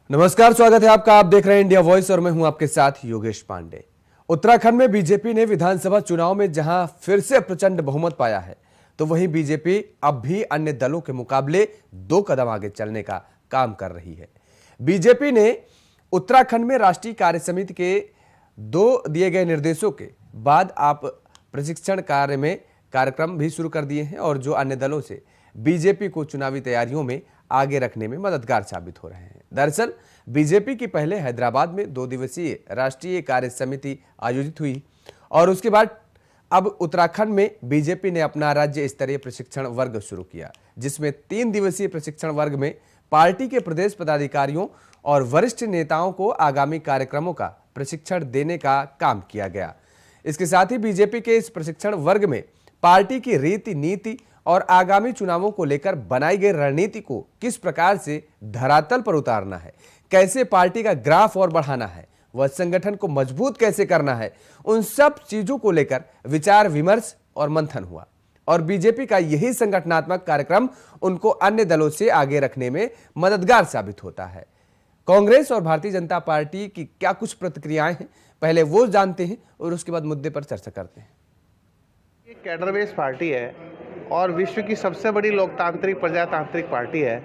नमस्कार, स्वागत है आपका। आप देख रहे हैं इंडिया वॉइस और मैं हूं आपके साथ योगेश पांडे। उत्तराखंड में बीजेपी ने विधानसभा चुनाव में जहां फिर से प्रचंड बहुमत पाया है, तो वहीं बीजेपी अब भी अन्य दलों के मुकाबले 2 कदम आगे चलने का काम कर रही है। बीजेपी ने उत्तराखंड में राष्ट्रीय कार्यसमिति के 2 दिए गए निर्देशों के बाद आप प्रशिक्षण कार्यक्रम भी शुरू कर दिए हैं और जो अन्य दलों से बीजेपी को चुनावी तैयारियों में आगे रखने में मददगार साबित हो रहे हैं। दरअसल बीजेपी की पहले हैदराबाद में 2 दिवसीय राष्ट्रीय कार्य समिति आयोजित हुई और उसके बाद अब उत्तराखंड में बीजेपी ने अपना राज्य स्तरीय प्रशिक्षण वर्ग शुरू किया, जिसमें 3 दिवसीय प्रशिक्षण वर्ग में पार्टी के प्रदेश पदाधिकारियों और वरिष्ठ नेताओं को आगामी कार्यक्रमों का प्रशिक्षण देने का काम किया गया। इसके साथ ही बीजेपी के इस प्रशिक्षण वर्ग में पार्टी की रीति नीति और आगामी चुनावों को लेकर बनाई गई रणनीति को किस प्रकार से धरातल पर उतारना है, कैसे पार्टी का ग्राफ और बढ़ाना है, वह संगठन को मजबूत कैसे करना है, उन सब चीजों को लेकर विचार विमर्श और मंथन हुआ और बीजेपी का यही संगठनात्मक कार्यक्रम उनको अन्य दलों से आगे रखने में मददगार साबित होता है। कांग्रेस और भारतीय जनता पार्टी की क्या कुछ प्रतिक्रियाएं हैं, पहले वो जानते हैं और उसके बाद मुद्दे पर चर्चा करते हैं। ये कैडर बेस्ड पार्टी है और विश्व की सबसे बड़ी लोकतांत्रिक प्रजातांत्रिक पार्टी है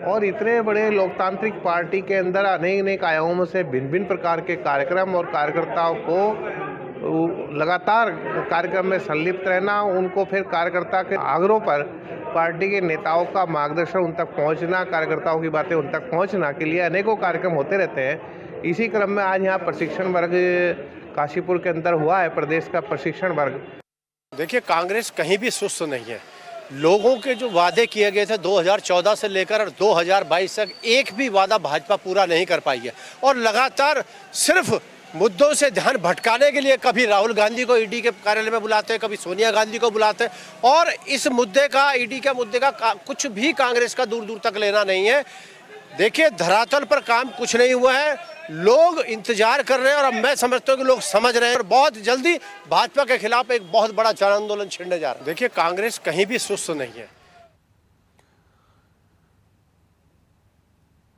और इतने बड़े लोकतांत्रिक पार्टी के अंदर अनेक आयामों से भिन्न भिन्न प्रकार के कार्यक्रम और कार्यकर्ताओं को लगातार कार्यक्रम में संलिप्त रहना, उनको फिर कार्यकर्ता के आग्रह पर पार्टी के नेताओं का मार्गदर्शन उन तक पहुंचना, कार्यकर्ताओं की बातें उन तक पहुंचना के लिए अनेकों कार्यक्रम होते रहते हैं। इसी क्रम में आज यहाँ प्रशिक्षण वर्ग काशीपुर के अंदर हुआ है, प्रदेश का प्रशिक्षण वर्ग। देखिए, कांग्रेस कहीं भी सुस्त नहीं है। लोगों के जो वादे किए गए थे 2014 से लेकर 2022 तक, एक भी वादा भाजपा पूरा नहीं कर पाई है और लगातार सिर्फ मुद्दों से ध्यान भटकाने के लिए कभी राहुल गांधी को ईडी के कार्यालय में बुलाते हैं, कभी सोनिया गांधी को बुलाते हैं और इस मुद्दे का, ईडी के मुद्दे का कुछ भी कांग्रेस का दूर दूर तक लेना नहीं है। देखिए, धरातल पर काम कुछ नहीं हुआ है, लोग इंतजार कर रहे हैं और अब मैं समझता हूँ कि लोग समझ रहे हैं और बहुत जल्दी भाजपा के खिलाफ एक बहुत बड़ा जन आंदोलन छिड़ने जा रहा है। देखिए, कांग्रेस कहीं भी सुस्त नहीं है।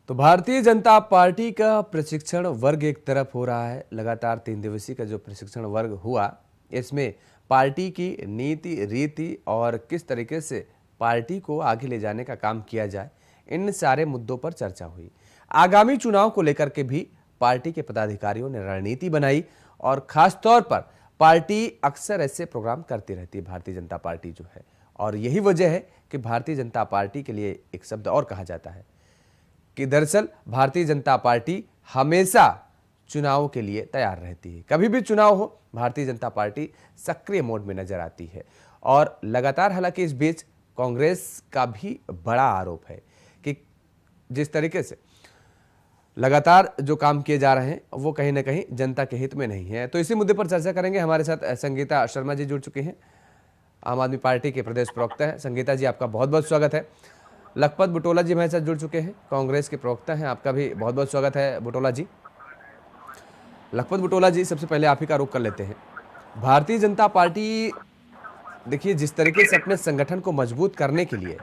तो भारतीय जनता पार्टी का प्रशिक्षण वर्ग एक तरफ हो रहा है। लगातार 3 दिवसीय का जो प्रशिक्षण वर्ग हुआ, इसमें पार्टी की नीति रीति और किस तरीके से पार्टी को आगे ले जाने का काम किया जाए, इन सारे मुद्दों पर चर्चा हुई। आगामी चुनाव को लेकर के भी पार्टी के पदाधिकारियों ने रणनीति बनाई और खास तौर पर पार्टी अक्सर ऐसे प्रोग्राम करती रहती है, भारतीय जनता पार्टी जो है, और यही वजह है कि भारतीय जनता पार्टी के लिए एक शब्द और कहा जाता है कि दरअसल भारतीय जनता पार्टी हमेशा चुनाव के लिए तैयार रहती है। कभी भी चुनाव हो, भारतीय जनता पार्टी सक्रिय मोड में नजर आती है और लगातार, हालांकि इस बीच कांग्रेस का भी बड़ा आरोप है कि जिस तरीके से लगातार जो काम किए जा रहे हैं वो कहीं ना कहीं जनता के हित में नहीं है। तो इसी मुद्दे पर चर्चा करेंगे। हमारे साथ संगीता शर्मा जी जुड़ चुके हैं, आम आदमी पार्टी के प्रदेश प्रवक्ता है। संगीता जी, आपका बहुत बहुत स्वागत है। लखपत बुटोला जी हमारे साथ जुड़ चुके हैं, कांग्रेस के प्रवक्ता हैं, आपका भी बहुत बहुत स्वागत है बुटोला जी। लखपत बुटोला जी, सबसे पहले आप ही का रुख कर लेते हैं। भारतीय जनता पार्टी, देखिए, जिस तरीके से अपने संगठन को मजबूत करने के लिए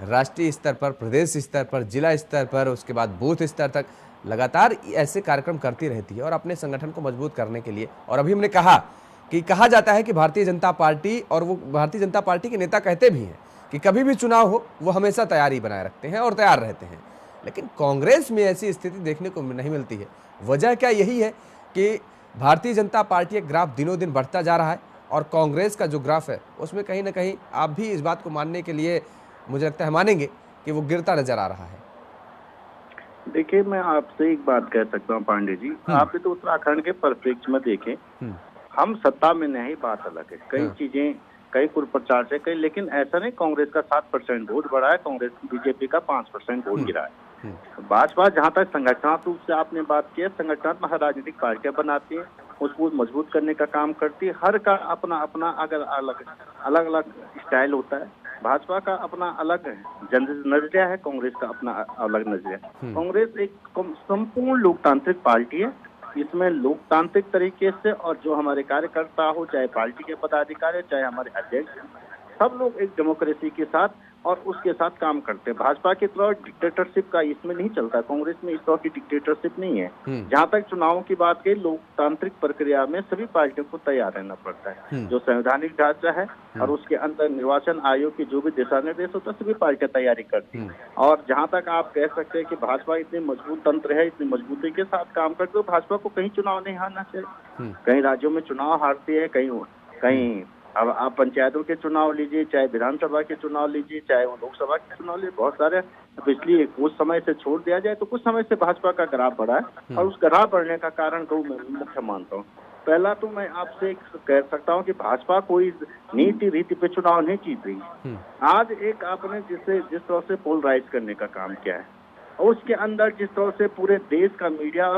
राष्ट्रीय स्तर पर, प्रदेश स्तर पर, जिला स्तर पर, उसके बाद बूथ स्तर तक लगातार ऐसे कार्यक्रम करती रहती है और अपने संगठन को मजबूत करने के लिए, और अभी हमने कहा कि कहा जाता है कि भारतीय जनता पार्टी, और वो भारतीय जनता पार्टी के नेता कहते भी हैं कि कभी भी चुनाव हो वो हमेशा तैयारी बनाए रखते हैं और तैयार रहते हैं, लेकिन कांग्रेस में ऐसी स्थिति देखने को नहीं मिलती है। वजह क्या यही है कि भारतीय जनता पार्टी का ग्राफ दिनों दिन बढ़ता जा रहा है और कांग्रेस का जो ग्राफ है उसमें कहीं ना कहीं, आप भी इस बात को मानने के लिए मुझे लगता है मानेंगे कि वो गिरता नजर आ रहा है। देखिए, मैं आपसे एक बात कह सकता हूँ पांडे जी, आप तो उत्तराखंड के परिप्रेक्ष्य में देखें, हम सत्ता में नहीं, बात अलग है, कई चीजें, कई कुप्रचार से कई, लेकिन ऐसा नहीं कांग्रेस का 7% वोट बढ़ा है, कांग्रेस बीजेपी का 5% वोट गिरा है। भाजपा, जहाँ तक संगठनात्मक रूप से आपने बात की है, संगठनात्मक हर राजनीतिक पार्टियां बनाती है, उसको मजबूत करने का काम करती है, हर का अपना अपना अगर अलग अलग स्टाइल होता है। भाजपा का अपना अलग नजरिया है, कांग्रेस का अपना अलग नजरिया। कांग्रेस एक संपूर्ण लोकतांत्रिक पार्टी है, इसमें लोकतांत्रिक तरीके से, और जो हमारे कार्यकर्ता हो, चाहे पार्टी के पदाधिकारी, चाहे हमारे अध्यक्ष, सब लोग एक डेमोक्रेसी के साथ और उसके साथ काम करते हैं। भाजपा की तरह डिक्टेटरशिप का इसमें नहीं चलता, कांग्रेस में इस तरह की डिक्टेटरशिप नहीं है। जहां तक चुनावों की बात कही, लोकतांत्रिक प्रक्रिया में सभी पार्टियों को तैयार रहना पड़ता है। जो संवैधानिक ढांचा है और उसके अंदर निर्वाचन आयोग की जो भी दिशा निर्देश होता है, सभी पार्टियां तैयारी करती हैं। और जहां तक आप कह सकते हैं कि भाजपा इतनी मजबूत तंत्र है, इतनी मजबूती के साथ काम करते, तो भाजपा को कहीं चुनाव नहीं हारना चाहिए। कई राज्यों में चुनाव हारती है, कहीं अब आप पंचायतों के चुनाव लीजिए, चाहे विधानसभा के चुनाव लीजिए, चाहे वो लोकसभा के चुनाव लीजिए, बहुत सारे पिछली कुछ समय से छोड़ दिया जाए तो कुछ समय से भाजपा का ग्राफ बढ़ा है। और उस ग्राफ बढ़ने का कारण को मैं मुख्य मानता हूँ। पहला तो मैं आपसे कह सकता हूँ कि भाजपा कोई नीति रीति पे चुनाव नहीं जीत रही। आज एक आपने जिस तरह से पोलराइज करने का काम किया है, और उसके अंदर जिस तरह से पूरे देश का मीडिया,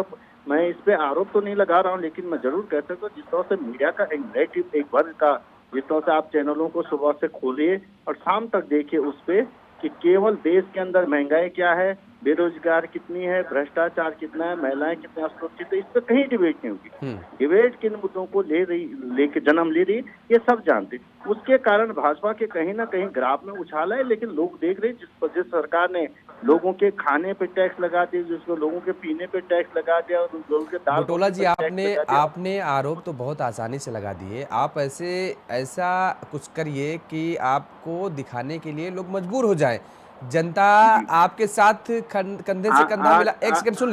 मैं इस पे आरोप तो नहीं लगा रहा हूँ, लेकिन मैं जरूर कह सकता हूँ जिस तरह से मीडिया का एक नैरेटिव, एक वर्ग का, जिस तरह से आप चैनलों को सुबह से खोलिए और शाम तक देखिए उस पे कि केवल देश के अंदर महंगाई क्या है, बेरोजगार कितनी है, भ्रष्टाचार कितना है, महिलाएं कितने असुरक्षित है, इस पर कहीं डिबेट नहीं होगी। डिबेट किन मुद्दों को लेके जन्म ले रही, ये सब जानते। उसके कारण भाजपा के कहीं ना कहीं ग्राफ में उछाला है। लेकिन लोग देख रहे, जिस सरकार ने लोगों के खाने पे टैक्स लगा दिया, जिसको लोगों के पीने पे टैक्स लगा दिया, और लोगों के दाल बटोला जी, आपने आरोप तो बहुत आसानी से लगा दिए। आप ऐसा कुछ करिए कि आपको दिखाने के लिए लोग मजबूर हो जाएं, जनता आपके साथ कंधे से कंधा मिला। एक सेकंड सुन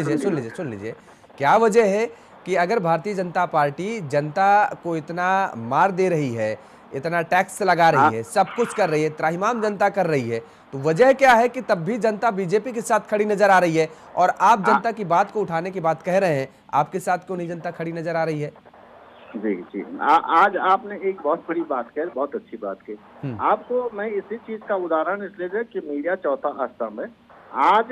लीजिए। क्या वजह है कि अगर भारतीय जनता पार्टी जनता को इतना मार दे रही है, इतना टैक्स लगा रही है, सब कुछ कर रही है, त्राहिमाम जनता कर रही है, तो वजह क्या है कि तब भी जनता बीजेपी के साथ खड़ी नजर आ रही है? और आप जनता की बात को उठाने की बात कह रहे हैं, आपके साथ क्यों नहीं जनता खड़ी नजर आ रही है? जी आज आपने एक बहुत बड़ी बात कही, बहुत अच्छी बात कही। आपको मैं इसी चीज का उदाहरण इसलिए दे कि मीडिया चौथा स्तंभ है। आज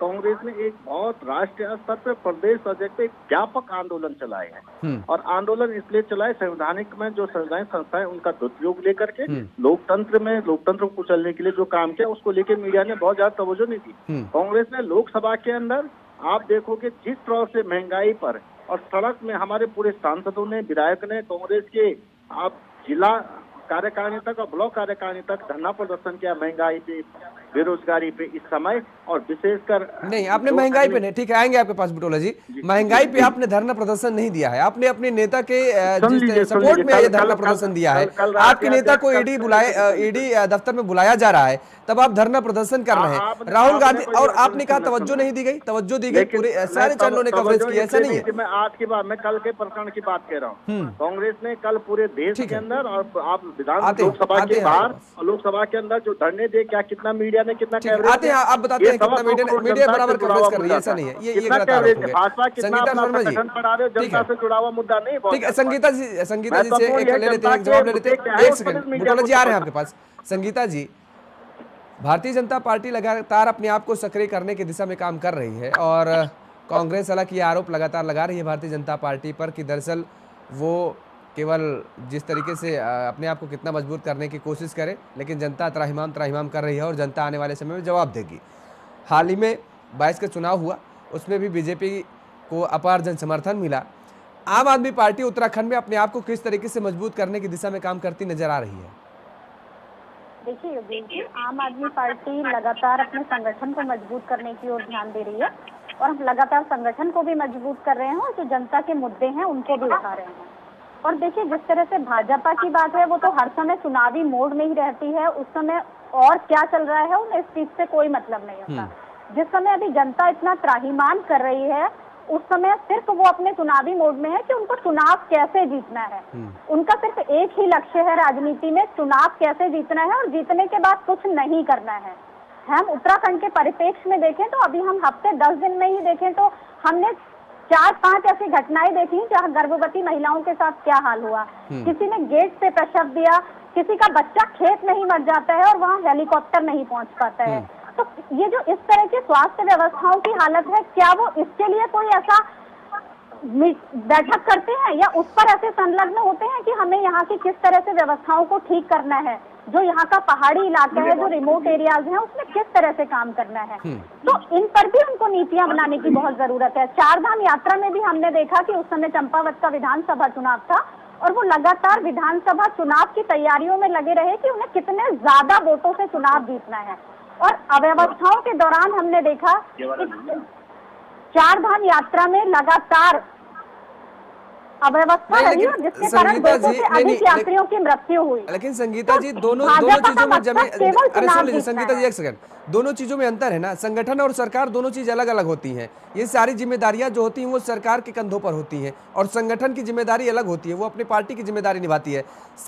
कांग्रेस ने एक बहुत राष्ट्रीय स्तर पर प्रदेश स्तर पे एक व्यापक आंदोलन चलाए हैं। और आंदोलन इसलिए चलाए, संवैधानिक में जो संवैधानिक संस्थाएं उनका दुरुपयोग लेकर के लोकतंत्र को कुचलने के लिए जो काम किया, उसको लेकर मीडिया ने बहुत ज्यादा तवज्जो नहीं दी। कांग्रेस ने लोकसभा के अंदर आप देखोगे जिस तरह से महंगाई पर और सड़क में हमारे पूरे सांसदों ने, विधायक ने, कांग्रेस के आप जिला कार्यकारिणी तक और ब्लॉक कार्यकारिणी तक धरना प्रदर्शन किया महंगाई पे, बेरोजगारी पे इस समय, और विशेषकर नहीं, आपने महंगाई पे नहीं, ठीक है आएंगे आपके पास बटोला जी। महंगाई पे आपने धरना प्रदर्शन नहीं दिया है, आपने अपने नेता के सपोर्ट में ये धरना प्रदर्शन दिया है। आपके नेता को ईडी दफ्तर में बुलाया जा रहा है, तब आप धरना प्रदर्शन कर रहे हैं। राहुल गांधी, और आपने कहा तवज्जो नहीं दी गई, तवज्जो दी गई, पूरे सारे चैनलों ने कवरेज किया, ऐसा नहीं है। मैं आज की बात, मैं कल के प्रकरण की बात कह रहा हूँ। कांग्रेस ने कल पूरे देश के अंदर और आप लोकसभा के बाहर और लोकसभा के अंदर जो धरने दे, क्या कितना मीडिया ने कितना आते हैं, आप बताते हैं कितना मीडिया बराबर कवरेज कर रही है, ऐसा नहीं है, ये गलत आरोप है। भाजपा कितना अपना संगठन बढ़ा रहे, जनता से जुड़ा हुआ मुद्दा नहीं। ठीक है, संगीता जी से एक ले लेते हैं, जवाब ले लेते हैं। एक सेकंड, बटोला जी आ रहे हैं आपके पास। संगीता जी, भारतीय जनता पार्टी लगातार अपने आप को सक्रिय करने की दिशा में काम कर रही है, और कांग्रेस हालांकि आरोप लगातार लगा रही है भारतीय जनता पार्टी पर कि दरअसल वो केवल जिस तरीके से अपने आप को कितना मजबूत करने की कोशिश करे, लेकिन जनता त्राहिमाम कर रही है और जनता आने वाले समय में जवाब देगी। हाल ही में 22 का चुनाव हुआ, उसमें भी बीजेपी को अपार जन समर्थन मिला। आम आदमी पार्टी उत्तराखंड में अपने आप को किस तरीके से मजबूत करने की दिशा में काम करती नजर आ रही है? देखिए, आम आदमी पार्टी लगातार अपने संगठन को मजबूत करने की ओर ध्यान दे रही है, और हम लगातार संगठन को भी मजबूत कर रहे हैं, और जो जनता के मुद्दे हैं उनको भी उठा रहे हैं। और देखिए, जिस तरह से भाजपा की बात है, वो तो हर समय चुनावी मोड में ही रहती है। उस समय और क्या चल रहा है उन्हें इस चीज से कोई मतलब नहीं होता। जिस समय अभी जनता इतना त्राहिमाम कर रही है, उस समय सिर्फ वो अपने चुनावी मोड में है कि उनको चुनाव कैसे जीतना है। उनका सिर्फ एक ही लक्ष्य है राजनीति में, चुनाव कैसे जीतना है, और जीतने के बाद कुछ नहीं करना है। हम उत्तराखंड के परिप्रेक्ष्य में देखें तो अभी हम हफ्ते 10 दिन में ही देखें तो हमने 4-5 ऐसी घटनाएं देखी जहां गर्भवती महिलाओं के साथ क्या हाल हुआ। किसी ने गेट से प्रसव दिया, किसी का बच्चा खेत नहीं मर जाता है और वहां हेलीकॉप्टर नहीं पहुंच पाता है। तो ये जो इस तरह की स्वास्थ्य व्यवस्थाओं की हालत है, क्या वो इसके लिए कोई ऐसा बैठक करते हैं या उस पर ऐसे संलग्न होते हैं कि हमें यहाँ की किस तरह से व्यवस्थाओं को ठीक करना है, जो यहाँ का पहाड़ी इलाका है, जो रिमोट एरियाज हैं, उसमें किस तरह से काम करना है। तो इन पर भी उनको नीतियां बनाने की बहुत जरूरत है। 4 धाम यात्रा में भी हमने देखा कि उस समय चंपावत का विधानसभा चुनाव था और वो लगातार विधानसभा चुनाव की तैयारियों में लगे रहे कि उन्हें कितने ज्यादा वोटों से चुनाव जीतना है। और अव्यवस्थाओं के दौरान हमने देखा कि चार धाम यात्रा में लगातार अव्यवस्था नहीं, रही लेकिन और जिसके संगीता कारण 200 जी, से नहीं, अधिक नहीं, यात्रियों की मृत्यु हुई। लेकिन संगीता जी दोनों भाजपा दोनों का चीजों में मकसद केवल अरे चुनाव सुन लीजिए जीतना संगीता जी, है। एक सेकंड, दोनों चीजों में अंतर है ना। संगठन और सरकार दोनों चीज अलग अलग होती हैं। ये सारी जिम्मेदारियां जो होती हैं वो सरकार के कंधों पर होती हैं और संगठन की जिम्मेदारी अलग होती है, वो अपनी पार्टी की जिम्मेदारी निभाती है।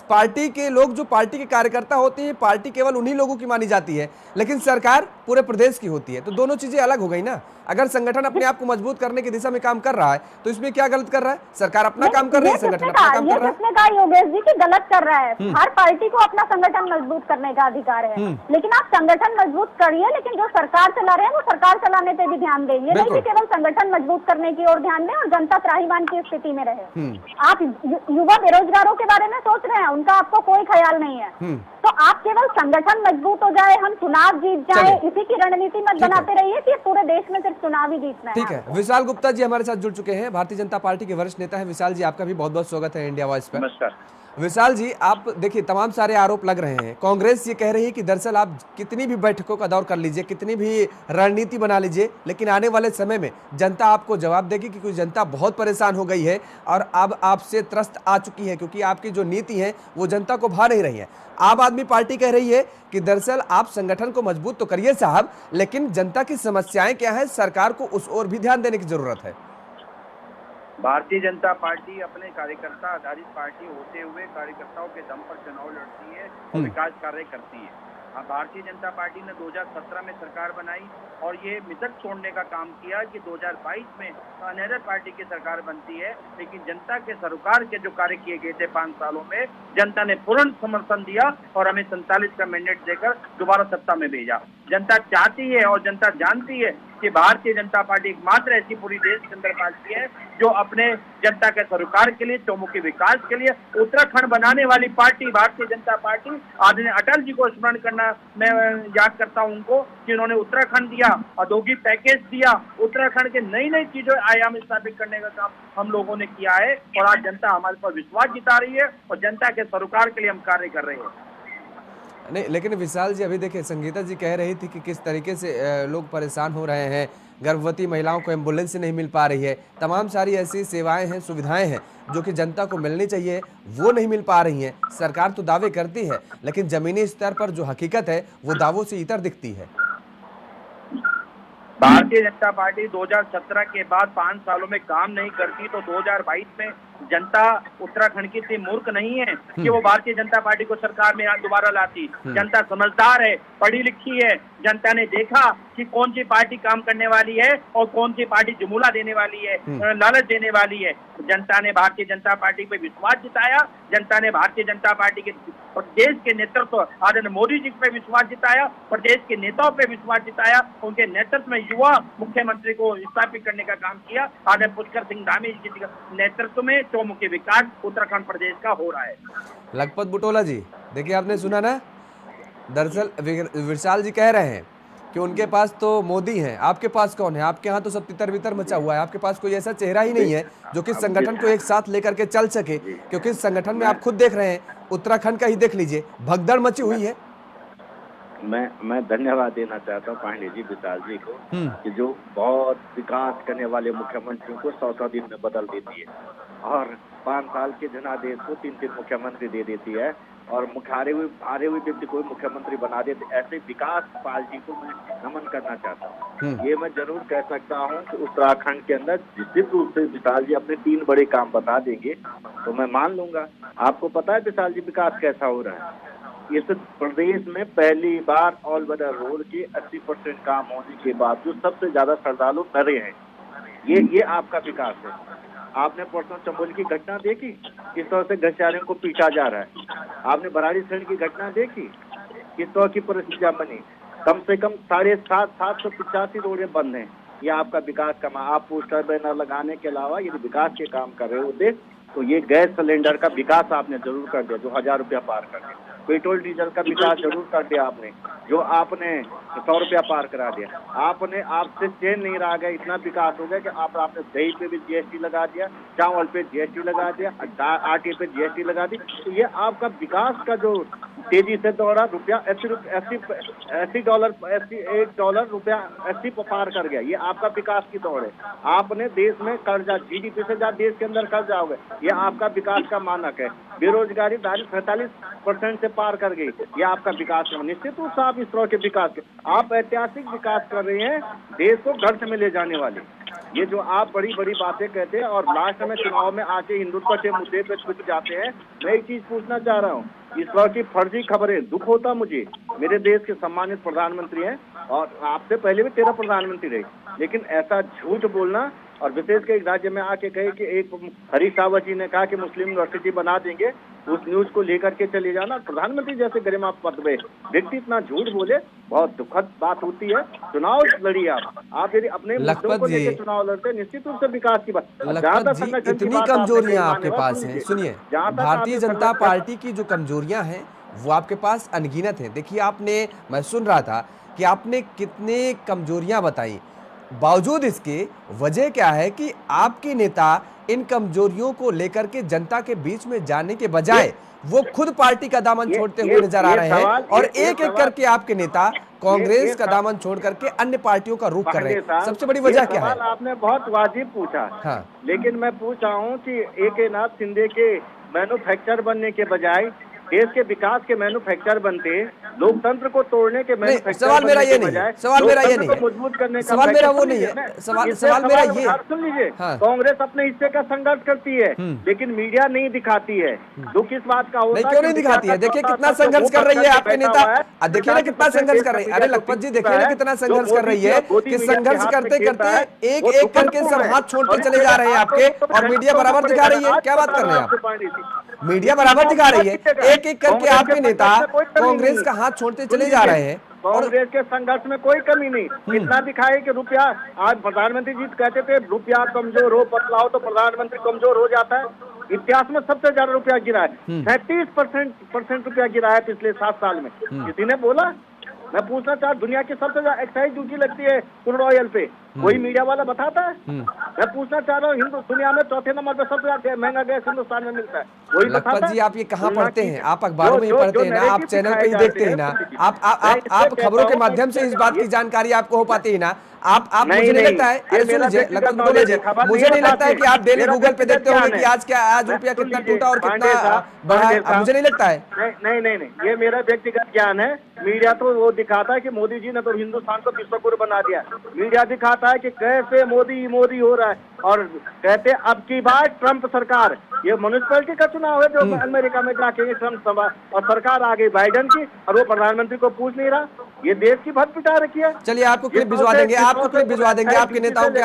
पार्टी के लोग जो पार्टी के कार्यकर्ता होते हैं, पार्टी केवल उन्हीं लोगों की मानी जाती है, लेकिन सरकार पूरे प्रदेश की होती है। तो दोनों चीजें अलग हो गई ना। अगर संगठन अपने आप को मजबूत करने की दिशा में काम कर रहा है तो इसमें क्या गलत कर रहा है? सरकार अपना काम कर रही है, संगठन अपना काम कर रहा है। किसने कहा योगेश जी की गलत कर रहा है? हर पार्टी को अपना संगठन मजबूत करने का अधिकार है, लेकिन आप संगठन मजबूत करिए, लेकिन जो सरकार चला रहे हैं वो सरकार चलाने पे भी ध्यान दें। ये नहीं कि केवल संगठन मजबूत करने की ओर ध्यान दें और जनता त्राहिमाम की स्थिति में रहे। आप युवा बेरोजगारों के बारे में सोच रहे हैं, उनका आपको कोई ख्याल नहीं है। तो आप केवल संगठन मजबूत हो जाए, हम चुनाव जीत जाए, इसी की रणनीति मत बनाते रहिए कि पूरे देश में सिर्फ चुनाव ही जीतना है। ठीक है, विशाल गुप्ता जी हमारे साथ जुड़ चुके हैं, भारतीय जनता पार्टी के वरिष्ठ नेता है। विशाल जी, आपका भी बहुत बहुत स्वागत है इंडिया वॉइस पर। नमस्कार। विशाल जी, आप देखिए तमाम सारे आरोप लग रहे हैं। कांग्रेस ये कह रही है कि दरअसल आप कितनी भी बैठकों का दौर कर लीजिए, कितनी भी रणनीति बना लीजिए, लेकिन आने वाले समय में जनता आपको जवाब देगी, क्योंकि जनता बहुत परेशान हो गई है और अब आपसे त्रस्त आ चुकी है, क्योंकि आपकी जो नीति है वो जनता को भा नहीं रही है। आम आदमी पार्टी कह रही है कि दरअसल आप संगठन को मजबूत तो करिए साहब, लेकिन जनता की समस्याएं क्या है, सरकार को उस ओर भी ध्यान देने की जरूरत है। भारतीय जनता पार्टी अपने कार्यकर्ता आधारित पार्टी होते हुए कार्यकर्ताओं के दम पर चुनाव लड़ती है और विकास कार्य करती है। भारतीय जनता पार्टी ने 2017 में सरकार बनाई और ये मिथक छोड़ने का काम किया कि 2022 में अनहरत पार्टी की सरकार बनती है, लेकिन जनता के सरकार के जो कार्य किए गए थे 5 सालों में, जनता ने पूर्ण समर्थन दिया और हमें 47 का मैंडेट देकर दोबारा सत्ता में भेजा। जनता चाहती है और जनता जानती है कि भारतीय जनता पार्टी एकमात्र ऐसी पूरी देश के अंदर पार्टी है जो अपने जनता के सरकार के लिए, चौमुखी विकास के लिए उत्तराखंड बनाने वाली पार्टी भारतीय जनता पार्टी। आदरणीय अटल जी को स्मरण करना मैं याद करता हूं उनको कि उन्होंने उत्तराखंड दिया, औद्योगिक पैकेज दिया, उत्तराखंड के नई नई चीजों आयाम स्थापित करने का काम हम लोगों ने किया है और आज जनता हमारे पर विश्वास जिता रही है और जनता के सरकार के लिए हम कार्य कर रहे हैं। नहीं, लेकिन विशाल जी, अभी देखिए संगीता जी कह रही थी कि किस तरीके से लोग परेशान हो रहे हैं, गर्भवती महिलाओं को एम्बुलेंस नहीं मिल पा रही है, तमाम सारी ऐसी सेवाएं हैं, सुविधाएं हैं जो कि जनता को मिलनी चाहिए, वो नहीं मिल पा रही हैं। सरकार तो दावे करती है, लेकिन जमीनी स्तर पर जो हकीकत है वो दावों से इतर दिखती है। भारतीय जनता पार्टी 2017 के बाद 5 सालों में काम नहीं करती तो 2022 में जनता उत्तराखंड की इतनी मूर्ख नहीं है कि वो भारतीय जनता पार्टी को सरकार में दोबारा लाती। जनता समझदार है, पढ़ी लिखी है। जनता ने देखा कि कौन सी पार्टी काम करने वाली है और कौन सी पार्टी जुमूला देने वाली है, लालच देने वाली है। जनता ने भारतीय जनता पार्टी पे विश्वास जिताया। जनता ने भारतीय जनता पार्टी के प्रदेश के नेतृत्व आदरणीय मोदी जी पे विश्वास जिताया, प्रदेश के नेताओं पे विश्वास जिताया। उनके नेतृत्व में युवा मुख्यमंत्री को स्थापित करने का काम किया। आदरणीय पुष्कर सिंह धामी जी के नेतृत्व में चौमुखी विकास उत्तराखंड प्रदेश का हो रहा है। लखपत बुटोला जी, देखिए आपने सुना ना, दरअसल विशाल जी कह रहे हैं कि उनके पास तो मोदी हैं, आपके पास कौन है? आपके यहाँ तो सब तितर बितर मचा हुआ है, आपके पास कोई ऐसा चेहरा ही नहीं है जो कि संगठन को एक साथ लेकर के चल सके, क्योंकि संगठन में आप खुद देख रहे हैं, उत्तराखंड का ही देख लीजिए, भगदड़ मची हुई है। मैं धन्यवाद देना चाहता हूँ पांडे जी, विशाल जी को कि जो बहुत विकास करने वाले मुख्यमंत्रियों को 100 दिन में बदल देती है और 5 साल के जनादेश को 3 मुख्यमंत्री दे देती है और हारे हुए व्यक्ति को मुख्यमंत्री बना देते। ऐसे विकास पाल जी को मैं नमन करना चाहता हूँ। ये मैं जरूर कह सकता हूँ कि उत्तराखंड के अंदर निश्चित रूप से विशाल जी अपने 3 बड़े काम बता देंगे तो मैं मान लूंगा। आपको पता है विशाल जी विकास कैसा हो रहा है? इस प्रदेश में पहली बार ऑल वेदर रोड के 80% काम होने के बावजूद सबसे ज्यादा श्रद्धालु मरे हैं। ये आपका विकास है। आपने परसों चंबोली की घटना देखी, किस तरह से घसियारियों को पीटा जा रहा है। आपने बराड़ी शहर की घटना देखी, किस तरह की परिस्थितियां बनी। कम से कम 785 रोडें बंद हैं। ये आपका विकास का आप पोस्टर बैनर लगाने के अलावा यदि विकास के काम कर रहे होते तो ये गैस सिलेंडर का विकास आपने जरूर कर दिया जो 1000 रुपया पार कर दिया। पेट्रोल डीजल का विकास जरूर कर दिया आपने, जो आपने 100 रुपया पार करा दिया। आपने आपसे चैन नहीं रहा गया, इतना विकास हो गया कि आपने दही पे भी जीएसटी लगा दिया, चावल पे जीएसटी लगा दिया, आटे पे जीएसटी लगा दी। तो ये आपका विकास का जो तेजी से दौड़ा, रुपया 80 डॉलर 1 रुपया 80 पार कर गया। ये आपका विकास की दौड़ है। आपने देश में कर्जा, जीडीपी से ज्यादा देश के अंदर कर्जा हो गया, ये आपका विकास का मानक है। बेरोजगारी 47% से पार कर गई, ये आपका विकास है। निश्चित रूप से आप इस तरह के विकास के आप ऐतिहासिक विकास कर रहे हैं, देश को गर्त में ले जाने वाले। ये जो आप बड़ी बड़ी बातें कहते हैं और लास्ट में चुनाव में आके हिंदुत्व के मुद्दे पे छुप जाते हैं। मैं एक चीज पूछना चाह रहा हूँ, इस तरह की फर्जी खबरें, दुख होता मुझे, मेरे देश के सम्मानित प्रधानमंत्री हैं और आपसे पहले भी 13 प्रधानमंत्री रहे, लेकिन ऐसा झूठ बोलना और विशेष के एक राज्य में आके कहे कि एक हरीश रावत जी ने कहा कि मुस्लिम यूनिवर्सिटी बना देंगे, उस न्यूज को लेकर के चले जाना। प्रधानमंत्री जैसे गरिमा पद में व्यक्ति इतना झूठ बोले, बहुत दुखद बात होती है। चुनाव लड़िए आप यदि अपने मुद्दों को लेकर चुनाव लड़ते, निश्चित रूप से विकास की बात। इतनी कमजोरियां आपके पास हैं, सुनिए, भारतीय जनता पार्टी की जो कमजोरियां हैं वो आपके पास अनगिनत हैं। देखिए आपने, मैं सुन रहा था कि आपने कितने कमजोरियां बताई, बावजूद इसके वजह क्या है कि आपके नेता इन कमजोरियों को लेकर के जनता के बीच में जाने के बजाय वो खुद पार्टी का दामन छोड़ते हुए नजर आ रहे हैं और एक एक करके आपके नेता कांग्रेस का दामन छोड़ करके अन्य पार्टियों का रुख कर रहे हैं। सबसे बड़ी वजह क्या है? आपने बहुत वाजिब पूछा, हाँ। लेकिन मैं पूछ रहा हूँ कि ए.के. नाथ शिंदे के मैन्युफैक्चर बनने के बजाय देश के विकास के मैन्युफैक्चर बनते, लोकतंत्र को तोड़ने के मैन्युफैक्चर। सवाल मेरा ये नहीं है, सवाल मेरा ये नहीं है, मजबूत करने का सवाल मेरा वो नहीं है, सवाल मेरा ये, सुन लीजिए, कांग्रेस अपने हिस्से का संघर्ष करती है लेकिन मीडिया नहीं दिखाती है। दुख किस बात का होता है? क्यों नहीं दिखाती है? देखिए कितना संघर्ष कर रही है आपके नेता, देखिए ना कितना संघर्ष कर रही है। अरे लखपत जी देखिए ना कितना संघर्ष कर रही है कि संघर्ष करते करते एक एक करके सब हाथ छोड़ते चले जा रहे हैं आपके, और मीडिया बराबर दिखा रही है। क्या बात कर रहे हैं आप? मीडिया बराबर दिखा रही है, एक एक करके आपके नेता कांग्रेस का हाथ छोड़ते चले जा रहे हैं। कांग्रेस के संघर्ष में कोई कमी नहीं, इतना दिखाए कि रुपया, आज प्रधानमंत्री जी कहते थे रुपया कमजोर हो, पतला हो तो प्रधानमंत्री कमजोर हो जाता है। इतिहास में सबसे ज्यादा रुपया गिरा है, 37% रुपया गिरा है पिछले 7 साल में। किसी ने बोला? मैं पूछना चाह, दुनिया की सबसे ज्यादा एक्साइज ड्यूटी लगती है क्रूड ऑयल पे, कोई मीडिया वाला बताता है? मैं पूछना चाह रहा हूँ, दुनिया में चौथे नंबर पे सबसे ज्यादा महंगा गैस हिंदुस्तान में मिलता है, वही बताता है? जी आप ये कहाँ पढ़ते हैं? आप अखबारों में ही पढ़ते हैं ना, आप चैनल पे ही देखते हैं ना, आप खबरों के माध्यम से इस बात की जानकारी आपको हो पाती है ना। आप मुझे नहीं लगता है, अरे सुन लीजिए, मुझे नहीं लगता है कि आप डेली गूगल पे देखते होंगे कि आज रुपया कितना टूटा और कितना बढ़ा है, मुझे नहीं लगता है। नहीं, ये मेरा व्यक्तिगत ज्ञान है। मीडिया तो वो दिखाता है कि मोदी जी ने तो हिंदुस्तान को विश्व गुरु बना दिया, मीडिया दिखाता है कि कैसे मोदी हो रहा है, और कहते अब की बार ट्रंप सरकार, ये म्युनिसिपैलिटी का चुनाव है जो अमेरिका में जाके ट्रंप सभा और सरकार आ गई बाइडेन की, और वो प्रधानमंत्री को पूछ नहीं रहा। ये देश की भद पिटा रखी है। चलिए आपको क्लिप भिजवा देंगे, आपको क्लिप भिजवा देंगे आपके नेताओं के।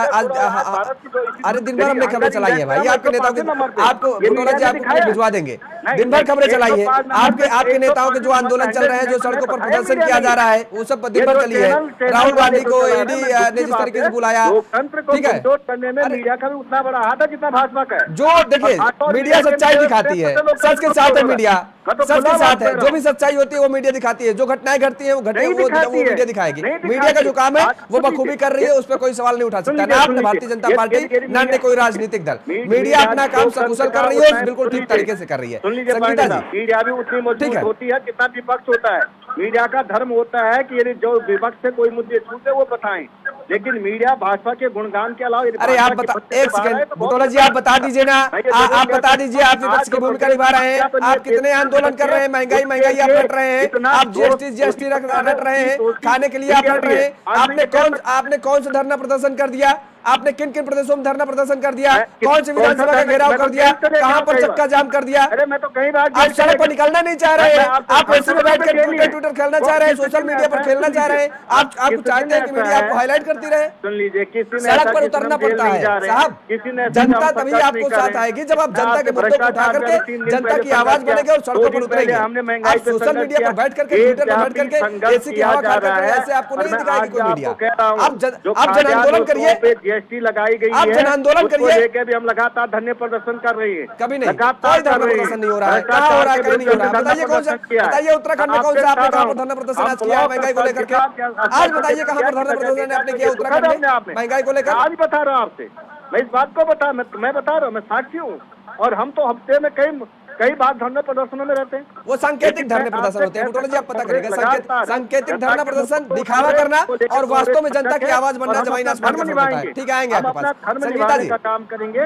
अरे दिन भर हमने खबरें चलाई है भाई, आपके नेताओं के, आपको बुटोला जी आपको क्लिप भिजवा देंगे। दिन भर खबरें चलाई है आपके नेताओं के, जो आंदोलन चल रहे हैं, जो सड़कों पर प्रदर्शन किया जा रहा है, वो सब दिन भर चली है। राहुल गांधी को ईडी ने जिस तरीके से बुलाया, ठीक है, करने में मीडिया का भी उतना बड़ा हाथ है जितना भाजपा का है। जो देखिए मीडिया सच्चाई दिखाती है, सच के साथ है मीडिया, सच के साथ है, जो भी सच्चाई होती है वो मीडिया दिखाती है, जो घटनाएं घटती है वो मीडिया दिखाएगी। मीडिया का जो काम है वो बखूबी कर रही है, उस पर कोई सवाल नहीं उठा सकता, ना आपने भारतीय जनता पार्टी ना ने कोई राजनीतिक दल। मीडिया अपना काम सकुशल कर रही है, बिल्कुल ठीक तरीके से कर रही है। संगीता जी, मीडिया भी उतनी मजबूत होती है जितना विपक्ष होता है। मीडिया का धर्म होता है कि यदि जो विपक्ष से कोई मुद्दे छूटे वो बताएं, लेकिन मीडिया भाजपा के गुणगान के अलावा, अरे आप बता, एक सेकंड बुटोला जी आप बता दीजिए ना, आप बता दीजिए, आप विपक्ष की भूमिका निभा रहे हैं, आप कितने आंदोलन कर रहे हैं, महंगाई आप लड़ रहे हैं, आप जीएसटी रट रहे हैं, खाने के लिए आप लड़ रहे हैं, आपने कौन सा धरना प्रदर्शन कर दिया, आपने किन किन प्रदेशों में धरना प्रदर्शन कर दिया, कौन सी विधानसभा का घेराव कर दिया, कहां पर चक्का जाम कर दिया? अरे मैं तो कई बार आप सड़क पर निकलना नहीं चाह रहे हैं, आप ऐसे में बैठ कर ट्विटर खेलना चाह रहे हैं, सोशल मीडिया पर खेलना चाह रहे हैं, आप चाहते हैं कि मीडिया आपको हाईलाइट करती रहे। सुन लीजिए, सड़क पर उतरना पड़ता है साहब, जनता तभी आपको साथ आएगी जब आप जनता के मुद्दों को उठा करके जनता की आवाज बनेगी और सड़कों पर उतरेंगे। आप सोशल मीडिया पर बैठ करके, ट्विटर पर बैठ करके एसी की हवा खा करके ऐसे आपको नहीं दिखाएगी कोई मीडिया। आप जन आंदोलन करिए, जीएसटी लगाई गई आप है, जन आंदोलन उसको करिए। लेके भी हम लगातार धरने प्रदर्शन कर रहे हैं। कभी नहीं, लगातार कोई धरना प्रदर्शन नहीं हो रहा है। कहाँ हो रहा है, कहीं नहीं हो रहा है। बताइए कौन सा, बताइए उत्तराखंड में कौन सा आपने कहाँ पर धरना प्रदर्शन आज किया है महंगाई को लेकर के? आज बताइए कहाँ पर धरना प्रदर्शन आपने किया उत्तराखंड में महंगाई को लेकर? आज बता रहा हूँ आपसे, मैं इस बात को मैं बता रहा हूँ, मैं साक्षी हूँ। और हम तो हफ्ते में कई बार धरने प्रदर्शनों में रहते हैं। वो सांकेतिक धरने प्रदर्शन होते हैं बुटोला जी, आप पता करेंगे। सांकेतिक धरना प्रदर्शन, दिखावा करना और वास्तव में जनता की आवाज बनना जमीन आसमान का फर्क होता है। ठीक है, आएंगे आपके पास संगीता जी, काम करेंगे।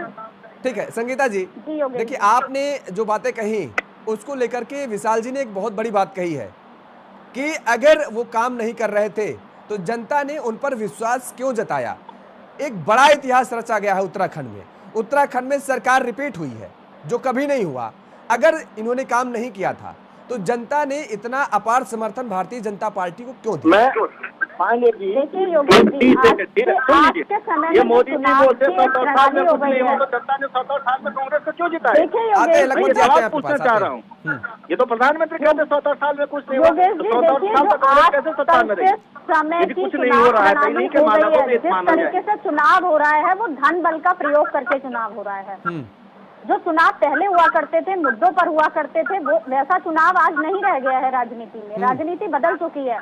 ठीक है संगीता जी, देखिए आपने जो बातें कही उसको लेकर के विशाल जी ने एक बहुत बड़ी बात कही है कि अगर वो काम नहीं कर रहे थे तो जनता ने उन पर विश्वास क्यों जताया। एक बड़ा इतिहास रचा गया है उत्तराखंड में। उत्तराखंड में सरकार रिपीट हुई है जो कभी नहीं हुआ। अगर इन्होंने काम नहीं किया था तो जनता ने इतना अपार समर्थन भारतीय जनता पार्टी को क्यों दिया? देखिए योगी जी, आज के समय ये में मोदी जी चुनाव बोलते की 100 साल में प्रणाली हो कुछ नहीं गई हुआ है। तो जनता ने 100 साल में कांग्रेस को क्यों जिताया? देखिए आते हैं, योगेश लगभग जी, जी आते हैं सवाल आपके पूछना पास, चाह आते रहा हैं। हूँ। ये तो प्रधानमंत्री कहते 100 साल में कुछ नहीं हुआ, योगेश जी 100 देखिए साल जो में कांग्रेस आज कैसे सत्ता में कल रही? के समय यदि की कुछ नहीं हो चुनाव रहा है, प्रणाली कहीं के हो माना गई को है, भी जिस माना जाए। तरीके से चुनाव हो रहा है वो धन बल का प्रयोग करके चुनाव हो रहा है। जो चुनाव पहले हुआ करते थे, मुद्दों पर हुआ करते थे, वो वैसा चुनाव आज नहीं रह गया है राजनीति में। राजनीति बदल चुकी है।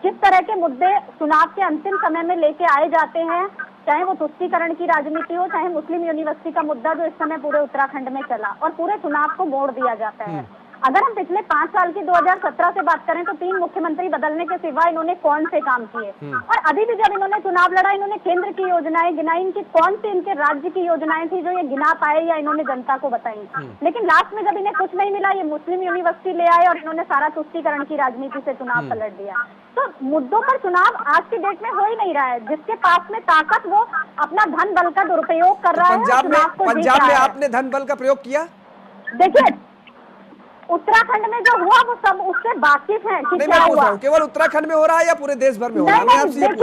किस तरह के मुद्दे चुनाव के अंतिम समय में लेके आए जाते हैं, चाहे वो तुष्टीकरण की राजनीति हो, चाहे मुस्लिम यूनिवर्सिटी का मुद्दा जो इस समय पूरे उत्तराखंड में चला, और पूरे चुनाव को मोड़ दिया जाता है। अगर हम पिछले 5 साल की 2017 से बात करें तो 3 मुख्यमंत्री बदलने के सिवा इन्होंने कौन से काम किए? और अभी भी जब इन्होंने चुनाव लड़ा, इन्होंने केंद्र की योजनाएं गिनाई, इनकी कौन सी इनके राज्य की योजनाएं थी जो ये गिना पाए या इन्होंने जनता को बताई? लेकिन लास्ट में जब इन्हें कुछ नहीं मिला, ये मुस्लिम यूनिवर्सिटी ले आए और इन्होंने सारा तुष्टीकरण की राजनीति से चुनाव पलट दिया। तो मुद्दों पर चुनाव आज की डेट में हो ही नहीं रहा है। जिसके पास में ताकत वो अपना धन बल का दुरुपयोग कर रहा है। पंजाब में आपने धन बल का प्रयोग किया? देखिए उत्तराखंड में जो हुआ वो सब उससे वाकिफ है कि क्या हुआ। केवल उत्तराखंड में हो रहा है या पूरे देश भर में हो रहा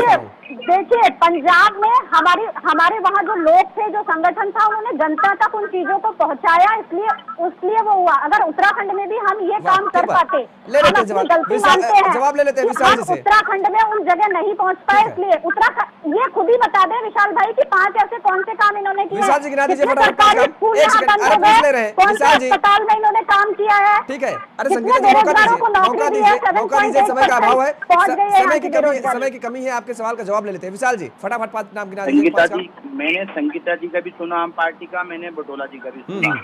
है? देखिए पंजाब में हमारे वहाँ जो लोग थे, जो संगठन था, उन्होंने जनता तक उन चीजों को पहुँचाया, इसलिए वो हुआ। अगर उत्तराखंड में भी हम ये काम कर पाते, हम अपनी गलती मानते हैं, जवाब ले लेते हैं विशाल जी से। उत्तराखंड में उन जगह नहीं पहुँच पाए, इसलिए उत्तराखंड ये खुद ही बता दें विशाल भाई कि 5 ऐसे कौन से काम इन्होंने किए। विशाल जी गिना दीजिए सरकारी स्कूल यहाँ बंद हो गए, कौन से अस्पताल में इन्होंने काम किया है। ठीक है, अरे संगीता जी मौका दीजिए, समय का अभाव है, समय की कमी है। आपके सवाल का जवाब ले लेते हैं। विशाल जी फटाफट 5 नाम गिना दीजिए। संगीता जी, मैंने संगीता जी का भी सुना आम पार्टी का, मैंने बुटोला जी का भी सुना।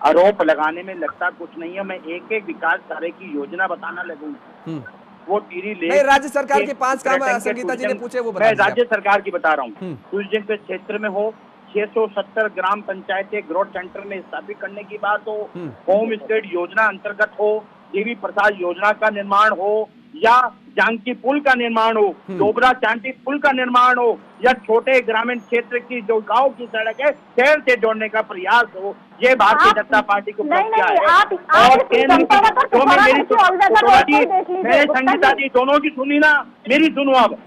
आरोप लगाने में लगता कुछ नहीं है। मैं एक एक विकास कार्य की योजना बताना लगूंगा। वो टीरी ले राज्य सरकार के 5 काम संगीता जी ने पूछे, वो मैं राज्य सरकार की बता रहा हूँ। टूरिज्म के क्षेत्र में हो, 670 ग्राम पंचायतें ग्रोथ सेंटर में स्थापित करने की बात हो, होम स्टेट योजना अंतर्गत हो, देवी प्रसाद योजना का निर्माण हो, या जानकी पुल का निर्माण हो, डोबरा चांटी पुल का निर्माण हो, या छोटे ग्रामीण क्षेत्र की जो गांव की सड़क है शहर से जोड़ने का प्रयास हो, ये भारतीय जनता पार्टी को क्या है। और मैंने संगीता जी दोनों की सुनी ना, मेरी सुनो अब।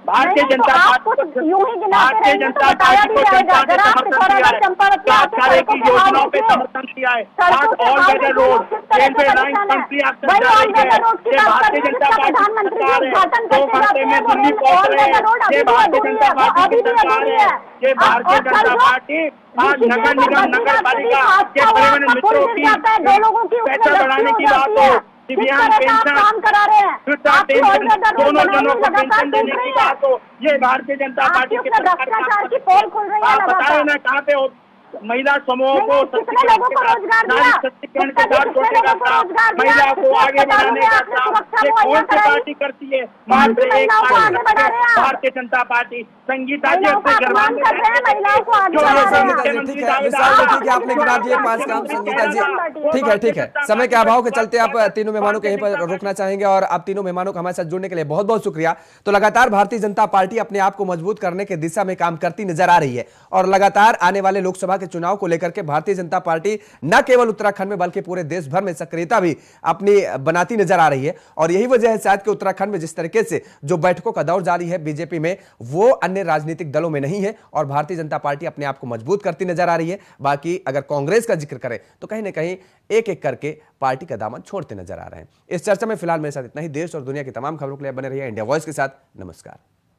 भारतीय जनता पार्टी को जनता को समर्थन दिया है, कार्य की योजनाओं पे समर्थन दिया है। All weather road, railway line country action जारी है। ये भारतीय जनता पार्टी सरकार है। 2 घंटे में दिल्ली पहुंच रहे हैं। ये भारतीय जनता पार्टी की सरकार है। ये भारतीय जनता पार्टी आज नगर निगम नगर पालिका के परिवहन मित्रों की पैसा बढ़ाने की बात हो, दिव्यांग पेंशन, दोनों जनों को पेंशन देने की बात हो, ये भारतीय जनता पार्टी के सरकार की पोल खुल रही है। आप बताए ना कहाँ पे हो महिला समूहों को सशक्तिकरण के साथ जोड़ने का काम, महिला को आगे बढ़ाने का काम, ये कौन सी पार्टी करती है? मात्र एक भारतीय जनता पार्टी। संगीता जी अपने गरबान ठीक है, समय के अभाव के चलते आप तीनों मेहमानों को यहीं पर रोकना चाहेंगे और आप तीनों मेहमानों का हमारे साथ जुड़ने के लिए बहुत बहुत शुक्रिया। तो लगातार भारतीय जनता पार्टी अपने आप को मजबूत करने की दिशा में काम करती नजर आ रही है और लगातार आने वाले लोकसभा के चुनाव को लेकर के भारतीय जनता पार्टी न केवल उत्तराखंड में बल्कि पूरे देश भर में सक्रियता भी अपनी बनाती नजर आ रही है। और यही वजह है शायद कि उत्तराखंड में जिस तरीके से जो बैठकों का दौर जारी है बीजेपी में, वो अन्य राजनीतिक दलों में नहीं है और भारतीय जनता पार्टी अपने आप को मजबूत करती नजर आ रही है। बाकी अगर कांग्रेस का जिक्र करें तो कहीं ना कहीं एक एक करके पार्टी का दामन छोड़ते नजर आ रहे हैं। इस चर्चा में फिलहाल मेरे साथ इतना ही। देश और दुनिया की तमाम खबरों के लिए बने रहिए इंडिया वॉइस के साथ। नमस्कार।